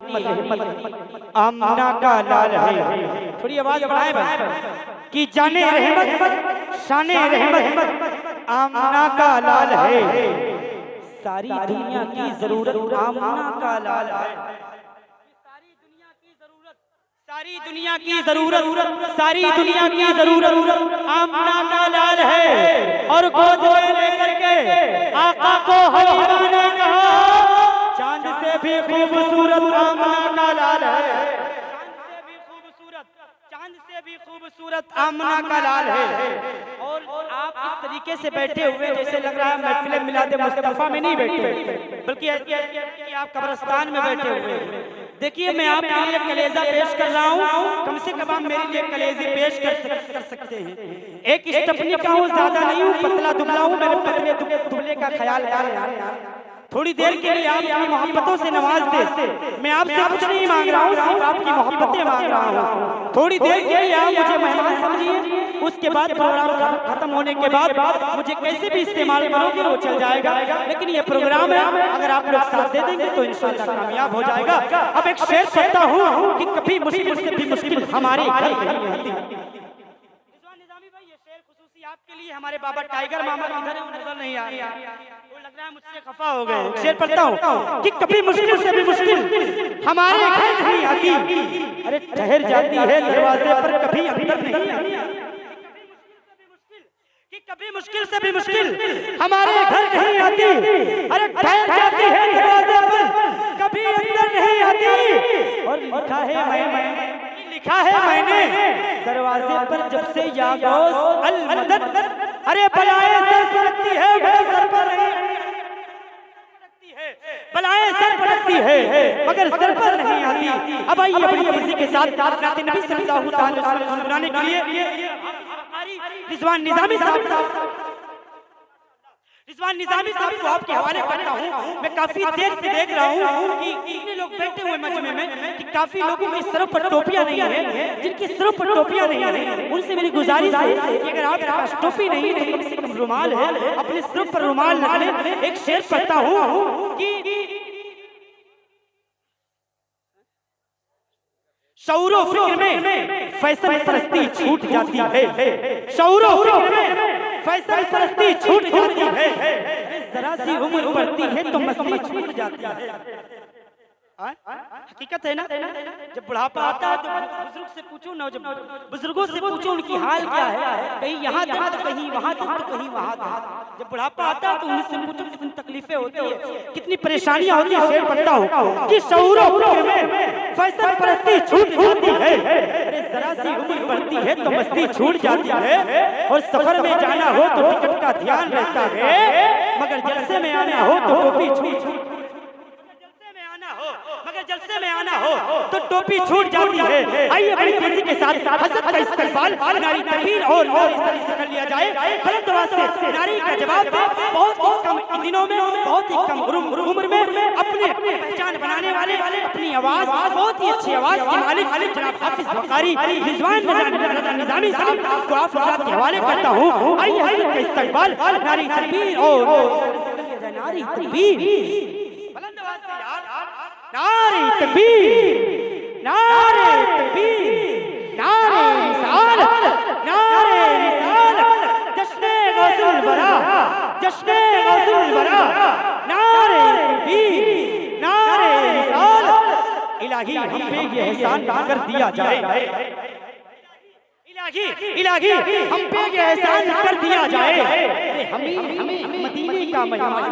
आमना का लाल है। थोड़ी आवाज बढ़ाए भाई कि जाने रहमत शाने रहमत आमना का लाल है। सारी दुनिया की जरूरत आमना का लाल है। सारी दुनिया की जरूरत सारी दुनिया की जरूरत आमना का लाल है। और गोद में लेकर के आका को हबीबाना कहा, चांद से भी खूबसूरत आमना का लाल है। चांद से भी खूबसूरत आमना का लाल है। और आप इस तरीके से बैठे हुए जैसे लग रहा है महफिल मिलाद मुस्तफा में नहीं बैठे, बल्कि आप कब्रिस्तान में बैठे हुए हैं। देखिए मैं आपके लिए कलेजा पेश कर रहा हूँ, कम से कम आप मेरे लिए कलेजी पेश कर सकते हैं। एक स्टपनी का हूँ, ज्यादा नहीं हूँ, पतला दुबला हूँ, मेरे पतले दुबले का ख्याल यार। थोड़ी देर के लिए आप अपनी मोहब्बतों से नवाज दे। मैं आपसे कुछ नहीं मांग रहा हूँ, सिर्फ आपकी मोहब्बतें मांग रहा हूँ। थोड़ी देर के लिए आप मुझे मेहमान समझिए, उसके बाद प्रोग्राम खत्म होने के बाद मुझे कैसे भी इस्तेमाल करोगे वो चल जाएगा, लेकिन ये प्रोग्राम है, अगर आप लोग साथ दे देंगे तो इंशाल्लाह कामयाब हो जाएगा। अब एक शेर कहता हूँ कि कभी मुश्किल से भी मुश्किल हमारे घर नहीं आती। आपके लिए हमारे बाबा टाइगर मामा इधर नजर नहीं आ रहा, वो लग रहा है मुझसे खफा हो गए। शेर पढ़ता हूँ कि कभी मुश्किल से भी मुश्किल हमारे घर नहीं आती। अरे ठहर जाती है दरवाजे पर, कभी अंदर नहीं आती। कि कभी मुश्किल से भी मुश्किल हमारे घर नहीं आती। अरे ठहर जाती है दरवाजे पर, कभी अंदर नहीं आती। और लिखा है मैंने दरवाजे पर जब से या गौस अल मदद, अरे बलाएं सर पड़ती है सर पर नहीं, बलाएं सर पड़ती है मगर सर पर नहीं आती। अब आइए अपनी किसी के साथ नाते नबी सल्लल्लाहु अलैहि वसल्लम सुनाने के लिए रिजवान निजामी साहब को आपके हवाले करता हूँ। मैं काफी देर से देख रहा हूँ कि इतने लोग बैठे हुए मजमे में कि काफी लोगों के सरों पर टोपियां नहीं है, जिनके सरों पर टोपियां नहीं है उनसे मेरी गुजारिश है कि अगर आपके पास टोपी नहीं है, कम से कम रुमाल है, अपने सरों पर रुमाल रख लें। एक शेर पढ़ता हूँ कि शऊरो फिक्र में फैशन परस्ती छूट जाती है, शऊरो फिक्र में फैशन परस्ती छूट जाती है। जरा सी उम्र बढ़ती है तो मस्ती छूट जाती है। हकीकत है ना, जब बुढ़ापा आता है तो बुजुर्ग से पूछो ना, जब बुजुर्गों से पूछो उनकी हाल क्या है, कहीं यहाँ दर्द कहीं वहाँ दर्द कहीं वहाँ दर्द। जब बुढ़ापा आता है तो उनसे पूछो कितनी तकलीफें होती है, कितनी परेशानियां होती है। शेर पढ़ता हूँ कि शऊरो में फैशन परस्ती छूट जाती है। अरे जरा सी उम्र बढ़ती है तो मस्ती छूट जाती है। और सफर में जाना हो तो टिकट का ध्यान रहता है, मगर जलसे में आना हो तो टोपी छूट, मगर जलसे में आना हो तो टोपी छूट जाती है। आइए बड़ी तेजी के साथ हसरत का इस्तेमाल नारी तकबीर और इस तरह कर लिया जाए। बुलंद आवाज से नारी का जवाब दे। बहुत ही कम दिनों में, बहुत ही कम उम्र में अपने पहचान बनाने वाले, अपनी आवाज बहुत ही अच्छी आवाज के मालिक जनाब हाफिज बुखारी रिजवान निजामी साहब को आप के हवाले करता हूँ। आइए हसरत का इस्तेमाल नारी तकबीर और नारी तकबीर। बुलंद आवाज से यार, नारे तकबीर, नारे तकबीर, नारे रिसालत, नारे रिसालत, जश्ने गौसुल वरा, जश्ने गौसुल वरा, नारे तकबीर, नारे रिसालत। इलाही हम पे ये एहसान कर दिया जाए, इलाही हम पे ये एहसान कर दिया जाए। हमें मदीने का मेहमान,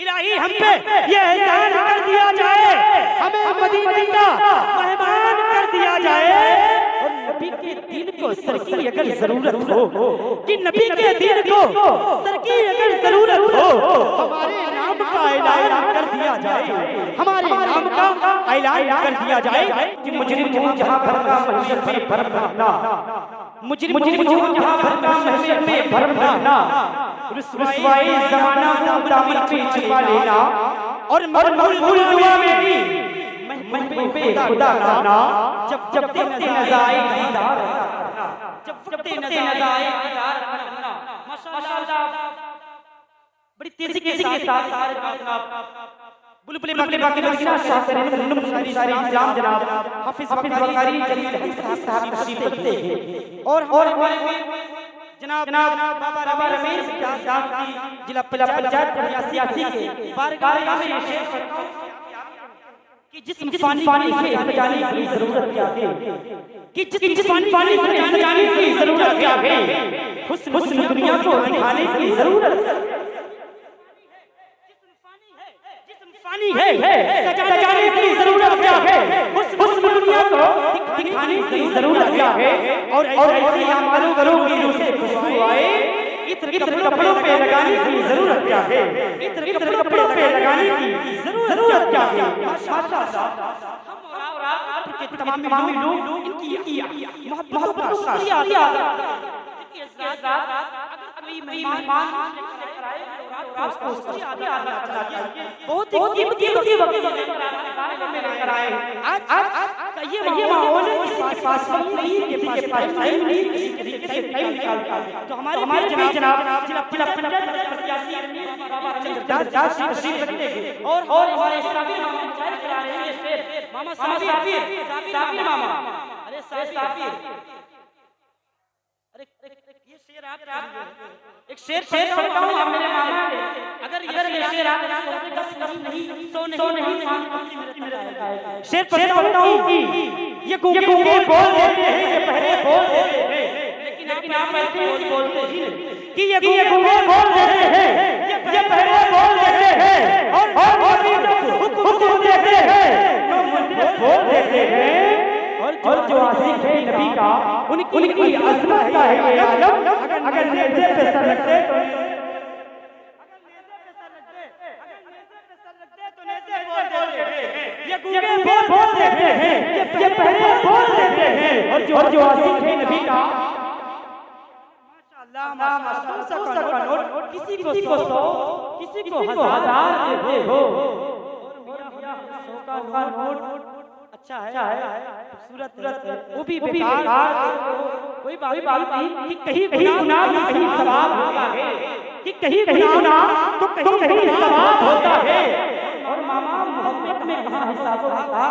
इलाही हम पे ये एहसान कर दिया जाए, हमें मदीने का मेहमान कर दिया जाए। और नबी के दीन को सर की अगर जरूरत हो, कि नबी के दीन को सर की अगर जरूरत हो, हमारे नाम का ऐलान कर दिया जाए, हमारे नाम का ऐलान कर दिया जाए। कि मुजरिम जहां भरना महशर में भरना, मुजरिम जहां भरना महशर में भरना, रुसवाई ज़माना दामन पे छुपा लेना, और मकबूल दुआ में भी महबूब पे खुदा करना। जब नज़र आए दीदार, जब नज़र आए दीदार, माशाअल्लाह बड़ी तेजी के साथ बुलबुल बाकी मदीना शाह करीम मुन्नम सारी इस्लाम जनाब हाफिज वकारी जलील साहब तशरीफ रखते हैं और हमारे जनाब बाबा रमीज साहब की जिला पंचायत सियासी के बारगाह में शेर कि जिस पानी से सजाने की जरूरत क्या है कि जिस पानी से सजाने की जरूरत क्या है हुस्न दुनिया को दिखाने की जरूरत पानी है सजाने की जरूरत क्या है हुस्न दुनिया को दिखाने की जरूरत क्या है और ऐसे हमारे घरों की उसे खुशबू आए इत्र कपड़ों पे लगाने की जरूरत क्या है इत्र कपड़ों पे लगाने की जरूरत क्या है माशाअल्लाह हम और आप के तमाम लोग इनकी मोहब्बत का शुक्रिया इस रात कोई मेहमान बहुत कीमती वक्त में लेकर आए आज ये माहौल के पास नहीं के पास टाइम नहीं किसी से टाइम निकाल तो हमारे जनाब जिला पंचायत सियासी तशरीफ रखते हैं और हमारे साबिर मामा मुजाहिद करा रहे हैं शेर मामा साबिर मामा अरे साबिर ये शेर आप एक शेर पढ़ता हूं मेरे मामा अगर ये शेर आप 10 नहीं 100 नहीं शेर पढ़ता हूं कि ये गूंगे बोल देते हैं ये पहले बोल देते हैं लेकिन आप ऐसे बोलते ही नहीं कि ये गूंगे बोल देते हैं ये पहले बोल देते हैं और हुक्म देते हैं बोल देते हैं और जो आशिक है नबी का उनकी अज़मत का है ये आलम अगर नेज़े पे सर रखते तो नेज़े बोल देते हैं ये गूंगे बोल देते हैं ये पहले बोल देते हैं और जो आशिक है नबी का माशाअल्लाह का नोट किसी को 100 किसी को 1000 देते हो और मियां 100 का नोट अच्छा है खूबसूरत वो भी बेकार कोई बात नहीं कि कहीं गुनाह कहीं सवाब होता है कि कहीं गुनाह तो कहीं सवाब होता है और मामा मोहब्बत में कहां हिसाब होता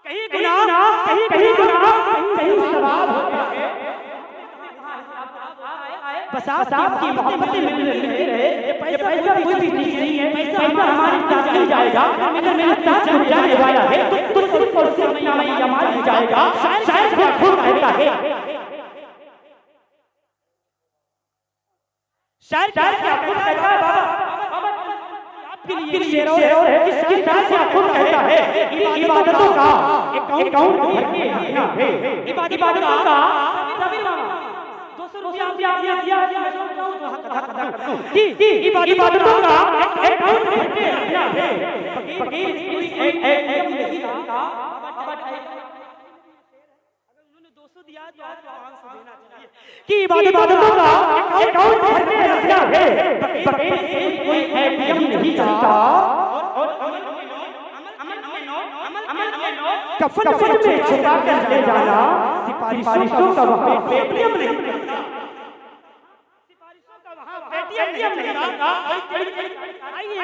कहीं गुनाह कहीं सवाब होता है बस आपकी मोहब्बत में मिल रहे ये पैसा कोई भी चीज नहीं है पैसा हमारे साथ नहीं जाएगा अगर मेरे साथ छूट जाने वाला है तो सिर्फ और सिर्फ नाम यमाल ही जाएगा शायद क्या खुद कहता है शायद क्या खुद कहता है बाबा आपके लिए शेर और है किसकी शायद क्या खुद कहता है इबादतों का अकाउंट भर के रखना है इबादतों का इबादतों का अकाउंट भर के रखना है कि इबादतों का अकाउंट भर के रखना है कोई एटीएम नहीं चलता कफन में छुपा कर ले जाना सिफारिशों का वहाँ पेटीएम नहीं पेटीएम नहीं आइए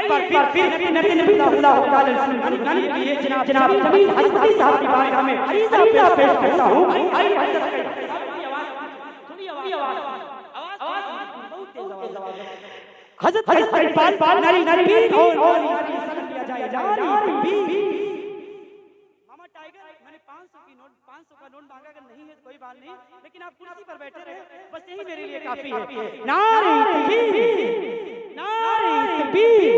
नबी सल्लल्लाहु अलैहि वसल्लम के लिए जनाब हज़रत साहब की बारगाह में अरीज़ा पेश करता हूँ हज़रत इकबाल नारी और लिया जाए मामा टाइगर मैंने 500 का नोट मांगा अगर नहीं है तो कोई बात नहीं लेकिन आप कुर्सी पर बैठे रहे बस यही मेरे लिए काफी है नारे तकबीर नारे तकबीर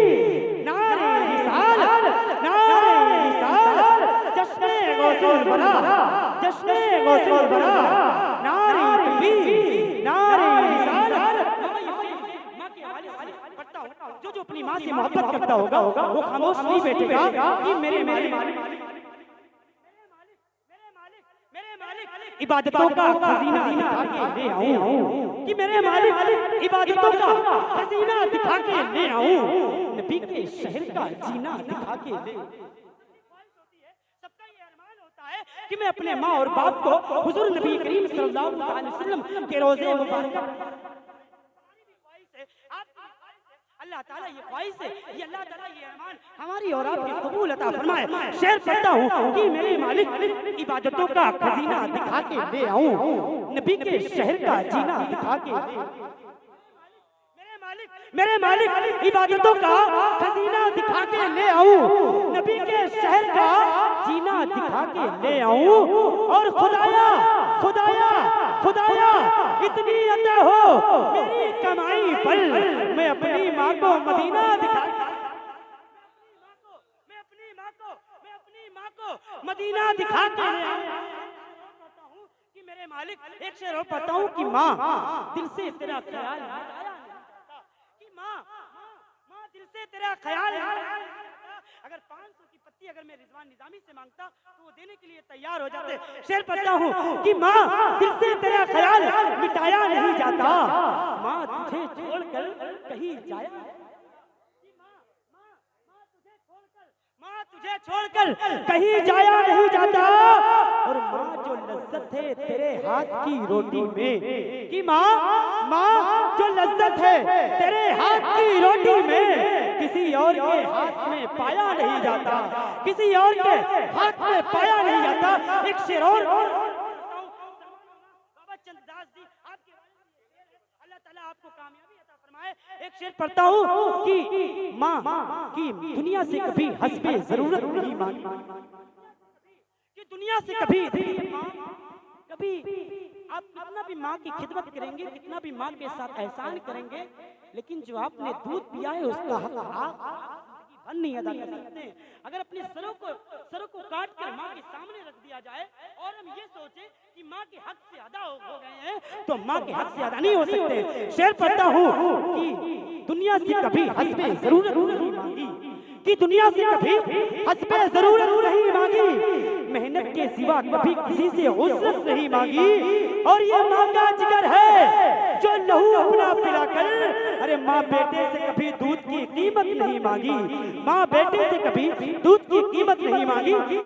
नारे रिसालत जश्ने गौसुल बरा नारे तकबीर नारे रिसालत जो अपनी माँ से मोहब्बत करता होगा वो खामोश नहीं बैठेगा कि मेरे मालिक इबादतों का खजीना दिखा के ले आऊं कि मेरे मालिक इबादतों का खजीना दिखा के ले आऊं नबी के शहर का जीना दिखा के ले सबका ये अरमान होता है कि मैं अपने माँ और बाप को हुजूर नबी करीम सल्लल्लाहु अलैहि वसल्लम के रोज़े मुबारक अल्लाह ताला ये ख्वाहिश है, ये अल्लाह ताला ये अरमान हमारी और आपकी कबूल अता फरमाए। शेर पढ़ता हूँ कि मेरे मालिक इबादतों का खजीना दिखा के ले आऊं, नबी के शहर का जीना दिखा के मेरे मालिक इबादतों का खजीना दिखा के ले आऊं, नबी के शहर का जीना दिखा के ले आऊं। और खुदाया खुदाया खुदाया इतनी अता हो मेरी कमाई पर, मैं अपनी माँ को मदीना दिखा मैं अपनी माँ को मदीना दिखा के ले आऊं। कि मेरे मालिक एक शेर और पढ़ता हूँ कि माँ दिल से तेरा ख्याल, माँ दिल से तेरा ख्याल। अगर 500 की पत्ती अगर मैं रिजवान निजामी से मांगता तो वो देने के लिए तैयार हो जाते। शेर पढ़ता हूँ कि माँ दिल से तेरा ख्याल मिटाया नहीं जाता, माँ तुझे छोड़कर कहीं जाया, माँ तुझे छोड़कर कहीं जाया नहीं जाता। और माँ जो लज्जत है तेरे हाथ की रोटी में, कि माँ जो लज्जत है तेरे हाथ की रोटी में, किसी और के हाथ में पाया नहीं जाता, किसी और के हाथ में पाया नहीं जाता। एक शेर और बाबा चंद्रदास जी आपके अल्लाह ताला आपको कामयाबी अता फरमाए। एक शेर पढ़ता हूँ कि माँ की दुनिया से कभी हस्बे जरूरत नहीं मांगी, कि दुनिया से कभी आप कितना भी माँ की खिदमत करेंगे, कितना भी माँ के साथ एहसान करेंगे, लेकिन जो आपने दूध पिया है उसका हक आप धन नहीं अदा कर सकते। अगर अपने सरों को काट कर माँ के सामने रख दिया जाए और हम ये सोचे कि माँ के हक से अदा हो गए हैं, तो माँ के हक से अदा नहीं हो सकते। शेर पढ़ता हूँ कि दुनिया से कभी हस्बे जरूरत नहीं मांगी, कि दुनिया से कभी हस्बे जरूरत नहीं मांगी, मेहनत के सिवा कभी किसी से उजरत नहीं मांगी। और ये माँ का जिगर है जो लहू अपना पिलाकर, अरे माँ बेटे से कभी दूध की कीमत नहीं मांगी, माँ बेटे से कभी दूध की कीमत नहीं मांगी।